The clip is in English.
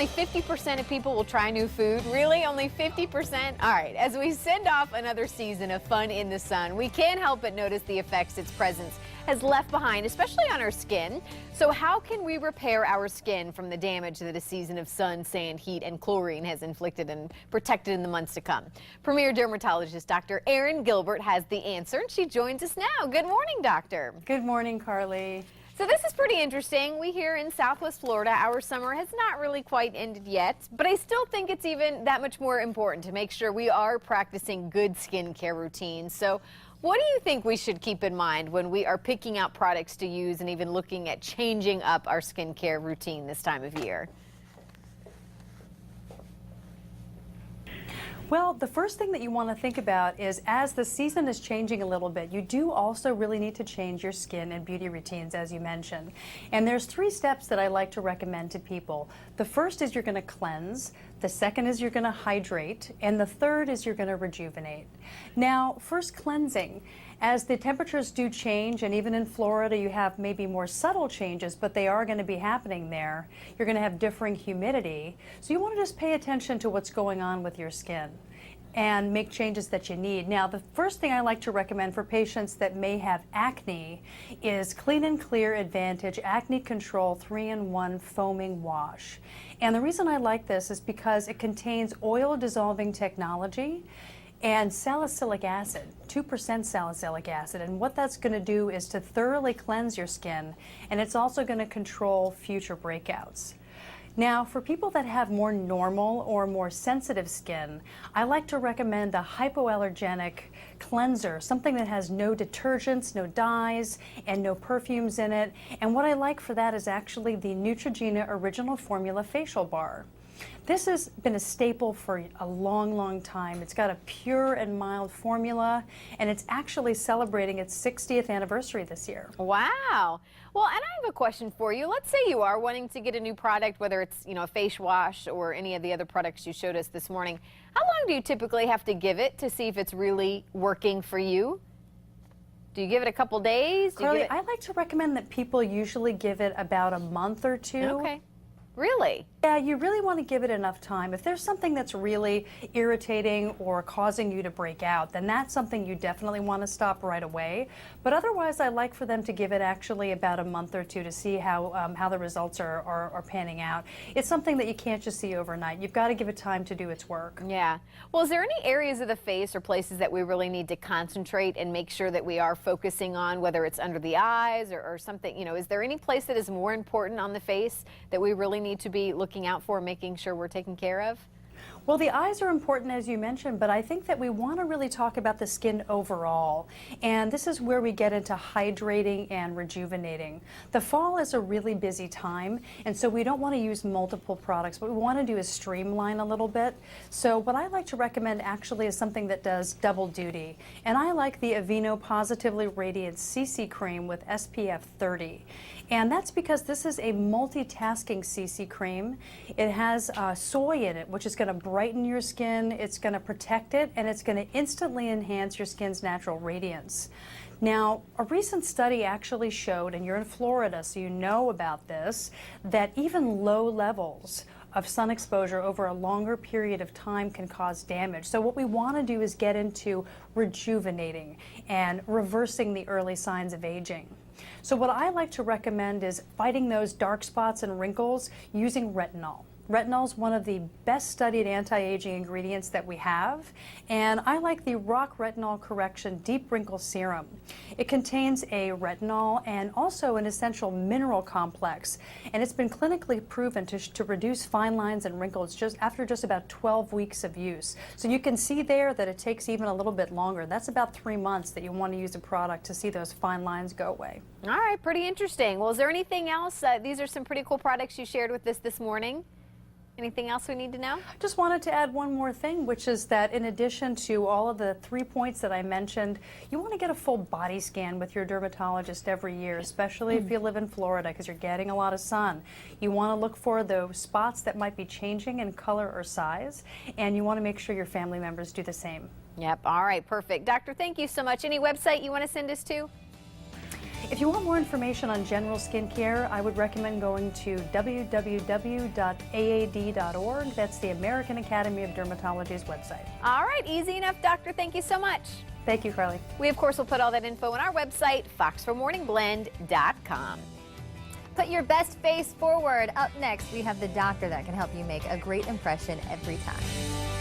only 50% of people will try new food. Really? Only 50%? All right, as we send off another season of fun in the sun, we can't help but notice the effects its presence has left behind, especially on our skin. So how can we repair our skin from the damage that a season of sun, sand, heat, and chlorine has inflicted and protected in the months to come? Premier dermatologist Dr. Erin Gilbert has the answer, and she joins us now. Good morning, doctor. Good morning, Carly. So this is pretty interesting. We here in Southwest Florida, our summer has not really quite ended yet, but I still think it's even that much more important to make sure we are practicing good skincare routines. So what do you think we should keep in mind when we are picking out products to use and even looking at changing up our skincare routine this time of year? Well, the first thing that you want to think about is as the season is changing a little bit, you do also really need to change your skin and beauty routines, as you mentioned. And there's 3 steps that I like to recommend to people. The first is you're going to cleanse, the second is you're going to hydrate, and the third is you're going to rejuvenate. Now, first cleansing. As the temperatures do change, and even in Florida you have maybe more subtle changes, but they are going to be happening there. You're going to have differing humidity. So you want to just pay attention to what's going on with your skin and make changes that you need. Now, the first thing I like to recommend for patients that may have acne is Clean and Clear Advantage Acne Control 3-in-1 Foaming Wash. And the reason I like this is because it contains oil dissolving technology and salicylic acid, 2% salicylic acid. And what that's going to do is to thoroughly cleanse your skin, and it's also going to control future breakouts. Now, for people that have more normal or more sensitive skin, I like to recommend a hypoallergenic cleanser, something that has no detergents, no dyes, and no perfumes in it. And what I like for that is actually the Neutrogena Original Formula Facial Bar. This has been a staple for a long, long time. It's got a pure and mild formula, and it's actually celebrating its 60th anniversary this year. Wow. Well, and I have a question for you. Let's say you are wanting to get a new product, whether it's, a face wash or any of the other products you showed us this morning. How long do you typically have to give it to see if it's really working for you? Do you give it a couple days? Carly, I like to recommend that people usually give it about a month or 2. Okay. Really? Yeah, you really want to give it enough time. If there's something that's really irritating or causing you to break out, then that's something you definitely want to stop right away. But otherwise, I like for them to give it actually about a month or 2 to see how the results are panning out. It's something that you can't just see overnight. You've got to give it time to do its work. Yeah. Well, is there any areas of the face or places that we really need to concentrate and make sure that we are focusing on, whether it's under the eyes or something? Is there any place that is more important on the face that we really need to be looking out for, making sure we're taken care of? Well, the eyes are important, as you mentioned, but I think that we want to really talk about the skin overall. And this is where we get into hydrating and rejuvenating. The fall is a really busy time, and so we don't want to use multiple products. What we want to do is streamline a little bit. So what I like to recommend actually is something that does double duty. And I like the Aveeno Positively Radiant CC Cream with SPF 30. And that's because this is a multitasking CC cream. It has soy in it, which is going to brighten your skin, it's going to protect it, and it's going to instantly enhance your skin's natural radiance. Now, a recent study actually showed, and you're in Florida, so you know about this, that even low levels of sun exposure over a longer period of time can cause damage. So what we want to do is get into rejuvenating and reversing the early signs of aging. So what I like to recommend is fighting those dark spots and wrinkles using retinol. Retinol is one of the best studied anti-aging ingredients that we have, and I like the Rock Retinol Correction Deep Wrinkle Serum. It contains a retinol and also an essential mineral complex, and it's been clinically proven to reduce fine lines and wrinkles after just about 12 weeks of use. So you can see there that it takes even a little bit longer. That's about 3 months that you want to use a product to see those fine lines go away. All right, pretty interesting. Well, is there anything else? These are some pretty cool products you shared with us this morning. Anything else we need to know? Just wanted to add one more thing, which is that in addition to all of the 3 points that I mentioned, you want to get a full body scan with your dermatologist every year, especially if you live in Florida because you're getting a lot of sun. You want to look for those spots that might be changing in color or size, and you want to make sure your family members do the same. Yep. All right. Perfect. Doctor, thank you so much. Any website you want to send us to? If you want more information on general skincare, I would recommend going to www.aad.org. That's the American Academy of Dermatology's website. All right, easy enough, doctor. Thank you so much. Thank you, Carly. We, of course, will put all that info on our website, fox4morningblend.com. Put your best face forward. Up next, we have the doctor that can help you make a great impression every time.